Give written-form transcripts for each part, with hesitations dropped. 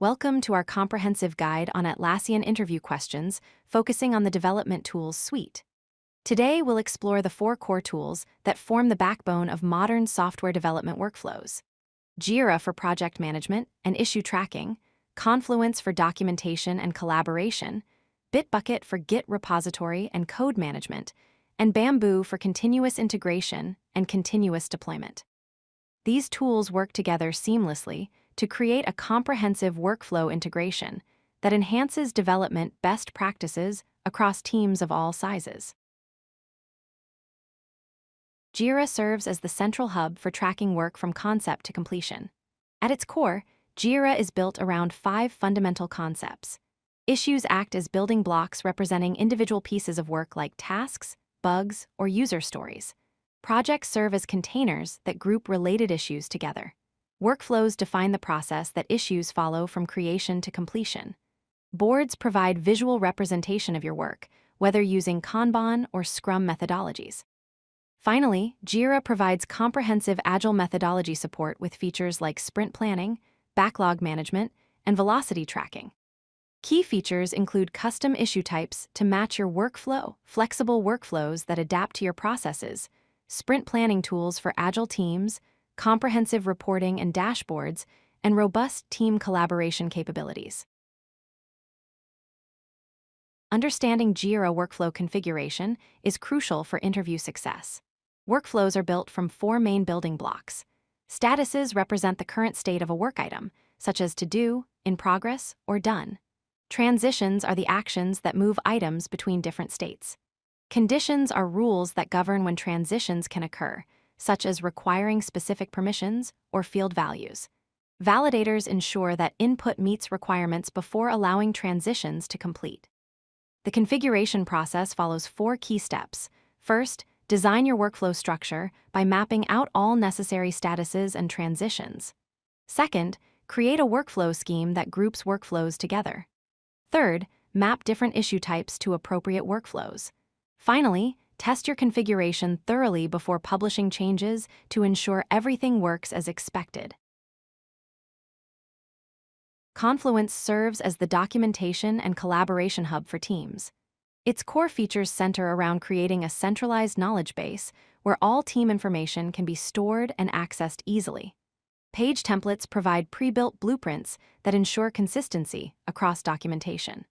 Welcome to our comprehensive guide on Atlassian Interview Questions, focusing on the Development Tools suite. Today, we'll explore the 4 core tools that form the backbone of modern software development workflows: Jira for project management and issue tracking, Confluence for documentation and collaboration, Bitbucket for Git repository and code management, and Bamboo for continuous integration and continuous deployment. These tools work together seamlessly to create a comprehensive workflow integration that enhances development best practices across teams of all sizes. Jira serves as the central hub for tracking work from concept to completion. At its core, Jira is built around 5 fundamental concepts. Issues act as building blocks representing individual pieces of work like tasks, bugs, or user stories. Projects serve as containers that group related issues together. Workflows define the process that issues follow from creation to completion. Boards provide visual representation of your work, whether using Kanban or Scrum methodologies. Finally, Jira provides comprehensive Agile methodology support with features like sprint planning, backlog management, and velocity tracking. Key features include custom issue types to match your workflow, flexible workflows that adapt to your processes, sprint planning tools for agile teams, comprehensive reporting and dashboards, and robust team collaboration capabilities. Understanding Jira workflow configuration is crucial for interview success. Workflows are built from 4 main building blocks. Statuses represent the current state of a work item, such as to do, in progress, or done. Transitions are the actions that move items between different states. Conditions are rules that govern when transitions can occur, such as requiring specific permissions or field values. Validators ensure that input meets requirements before allowing transitions to complete. The configuration process follows 4 key steps. First, design your workflow structure by mapping out all necessary statuses and transitions. Second, create a workflow scheme that groups workflows together. Third, map different issue types to appropriate workflows. Finally, test your configuration thoroughly before publishing changes to ensure everything works as expected. Confluence serves as the documentation and collaboration hub for teams. Its core features center around creating a centralized knowledge base where all team information can be stored and accessed easily. Page templates provide pre-built blueprints that ensure consistency across documentation.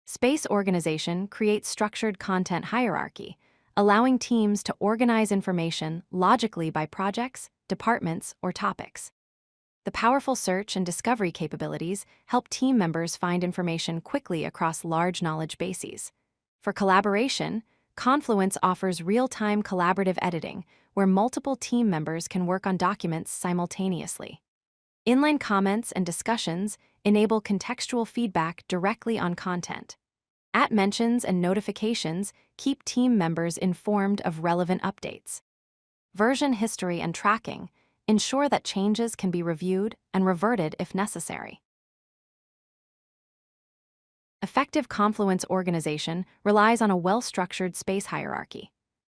Space Organization creates structured content hierarchy, allowing teams to organize information logically by projects, departments, or topics. The powerful search and discovery capabilities help team members find information quickly across large knowledge bases. For collaboration, Confluence offers real-time collaborative editing, where multiple team members can work on documents simultaneously. Inline comments and discussions enable contextual feedback directly on content. @mentions and notifications keep team members informed of relevant updates. Version history and tracking ensure that changes can be reviewed and reverted if necessary. Effective Confluence organization relies on a well-structured space hierarchy.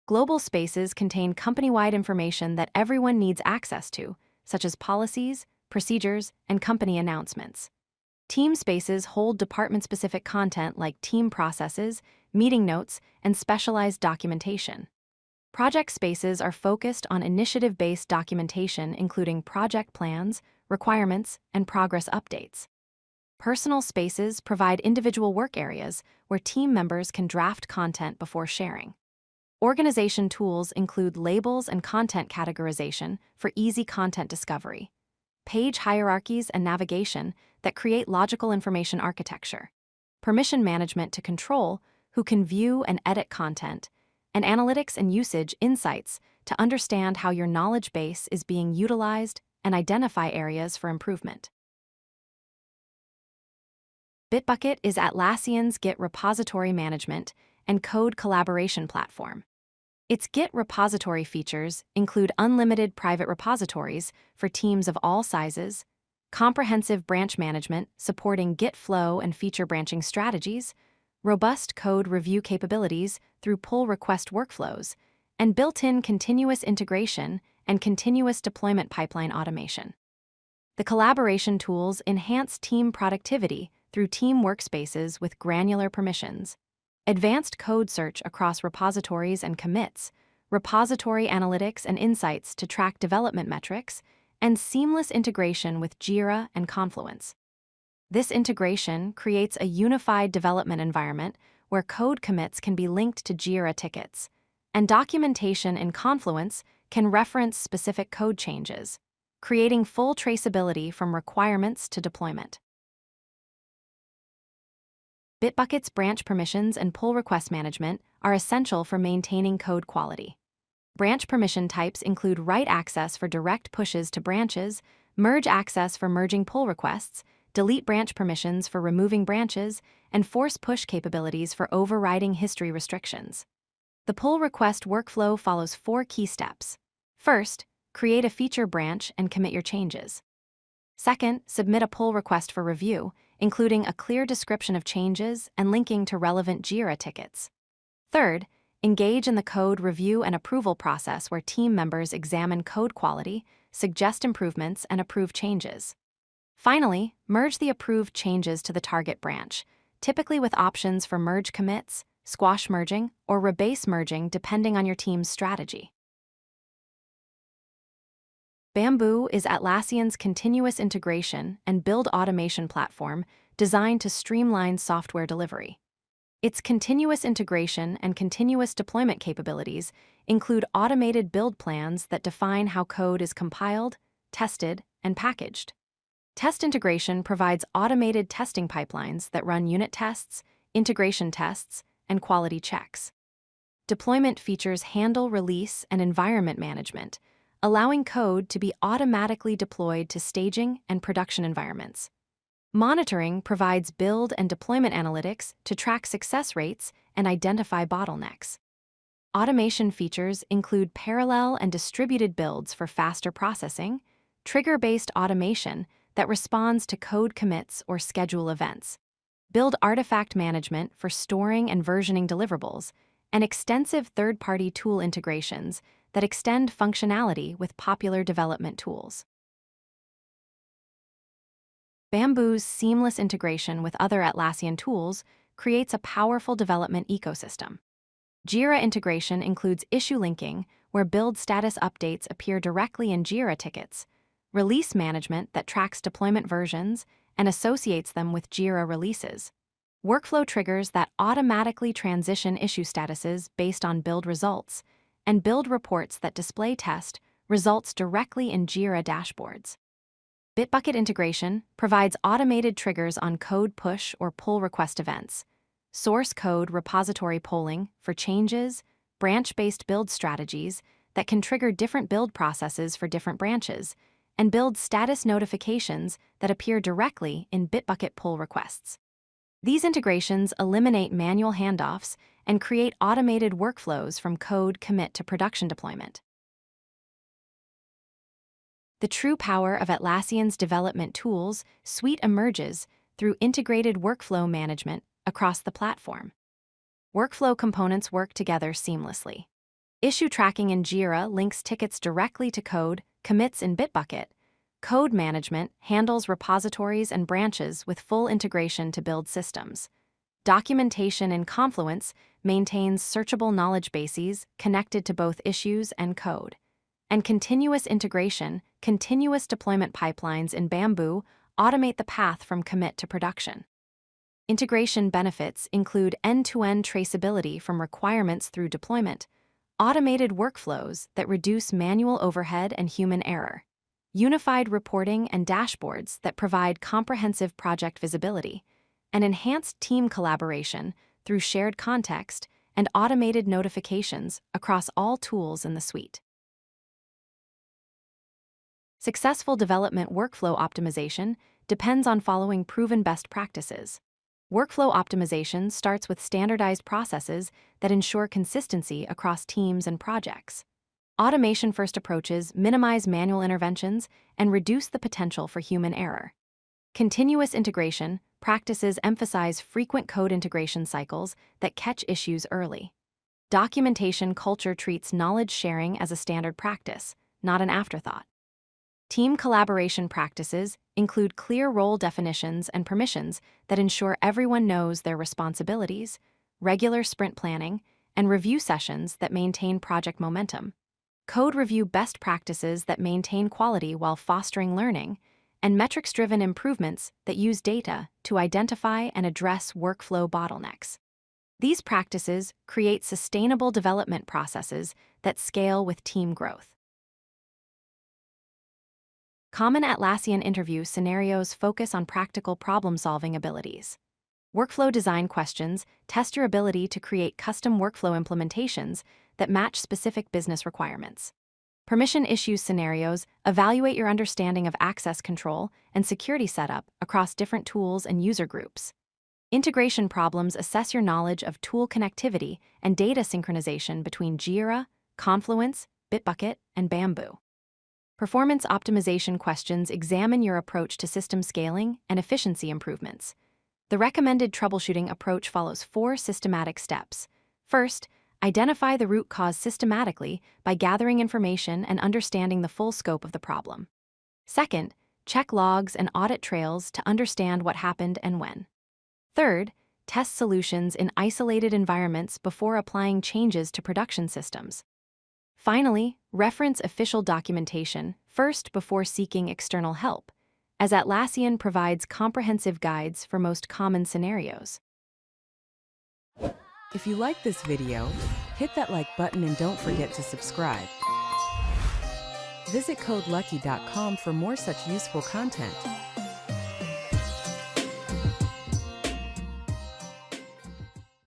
Global spaces contain company-wide information that everyone needs access to, such as policies, procedures, and company announcements. Team spaces hold department-specific content like team processes, meeting notes, and specialized documentation. Project spaces are focused on initiative-based documentation, including project plans, requirements, and progress updates. Personal spaces provide individual work areas where team members can draft content before sharing. Organization tools include labels and content categorization for easy content discovery, page hierarchies and navigation that create logical information architecture, permission management to control who can view and edit content, and analytics and usage insights to understand how your knowledge base is being utilized and identify areas for improvement. Bitbucket is Atlassian's Git repository management and code collaboration platform. Its Git repository features include unlimited private repositories for teams of all sizes, comprehensive branch management supporting Git flow and feature branching strategies, robust code review capabilities through pull request workflows, and built-in continuous integration and continuous deployment pipeline automation. The collaboration tools enhance team productivity through team workspaces with granular permissions, advanced code search across repositories and commits, repository analytics and insights to track development metrics, and seamless integration with Jira and Confluence. This integration creates a unified development environment where code commits can be linked to Jira tickets, and documentation in Confluence can reference specific code changes, creating full traceability from requirements to deployment. Bitbucket's branch permissions and pull request management are essential for maintaining code quality. Branch permission types include write access for direct pushes to branches, merge access for merging pull requests, delete branch permissions for removing branches, and force push capabilities for overriding history restrictions. The pull request workflow follows 4 key steps. First, create a feature branch and commit your changes. Second, submit a pull request for review, including a clear description of changes and linking to relevant Jira tickets. Third, engage in the code review and approval process where team members examine code quality, suggest improvements, and approve changes. Finally, merge the approved changes to the target branch, typically with options for merge commits, squash merging, or rebase merging depending on your team's strategy. Bamboo is Atlassian's continuous integration and build automation platform designed to streamline software delivery. Its continuous integration and continuous deployment capabilities include automated build plans that define how code is compiled, tested, and packaged. Test integration provides automated testing pipelines that run unit tests, integration tests, and quality checks. Deployment features handle release and environment management, allowing code to be automatically deployed to staging and production environments. Monitoring provides build and deployment analytics to track success rates and identify bottlenecks. Automation features include parallel and distributed builds for faster processing, trigger-based automation that responds to code commits or schedule events, build artifact management for storing and versioning deliverables, and extensive third-party tool integrations that extend functionality with popular development tools. Bamboo's seamless integration with other Atlassian tools creates a powerful development ecosystem. Jira integration includes issue linking, where build status updates appear directly in Jira tickets, release management that tracks deployment versions and associates them with Jira releases, workflow triggers that automatically transition issue statuses based on build results, and build reports that display test results directly in Jira dashboards. Bitbucket integration provides automated triggers on code push or pull request events, source code repository polling for changes, branch-based build strategies that can trigger different build processes for different branches, and build status notifications that appear directly in Bitbucket pull requests. These integrations eliminate manual handoffs and create automated workflows from code commit to production deployment. The true power of Atlassian's development tools suite emerges through integrated workflow management across the platform. Workflow components work together seamlessly. Issue tracking in Jira links tickets directly to code commits in Bitbucket. Code management handles repositories and branches with full integration to build systems. Documentation in Confluence maintains searchable knowledge bases connected to both issues and code. And continuous integration, continuous deployment pipelines in Bamboo automate the path from commit to production. Integration benefits include end-to-end traceability from requirements through deployment, automated workflows that reduce manual overhead and human error, unified reporting and dashboards that provide comprehensive project visibility, and enhanced team collaboration through shared context and automated notifications across all tools in the suite. Successful development workflow optimization depends on following proven best practices. Workflow optimization starts with standardized processes that ensure consistency across teams and projects. Automation-first approaches minimize manual interventions and reduce the potential for human error. Continuous integration practices emphasize frequent code integration cycles that catch issues early. Documentation culture treats knowledge sharing as a standard practice, not an afterthought. Team collaboration practices include clear role definitions and permissions that ensure everyone knows their responsibilities, regular sprint planning, and review sessions that maintain project momentum. Code review best practices that maintain quality while fostering learning, and metrics-driven improvements that use data to identify and address workflow bottlenecks. These practices create sustainable development processes that scale with team growth. Common Atlassian interview scenarios focus on practical problem-solving abilities. Workflow design questions test your ability to create custom workflow implementations that match specific business requirements. Permission issues scenarios evaluate your understanding of access control and security setup across different tools and user groups. Integration problems assess your knowledge of tool connectivity and data synchronization between Jira, Confluence, Bitbucket, and Bamboo. Performance optimization questions examine your approach to system scaling and efficiency improvements. The recommended troubleshooting approach follows 4 systematic steps. First, identify the root cause systematically by gathering information and understanding the full scope of the problem. Second, check logs and audit trails to understand what happened and when. Third, test solutions in isolated environments before applying changes to production systems. Finally, reference official documentation first before seeking external help, as Atlassian provides comprehensive guides for most common scenarios. If you like this video, hit that like button and don't forget to subscribe. Visit CodeLucky.com for more such useful content.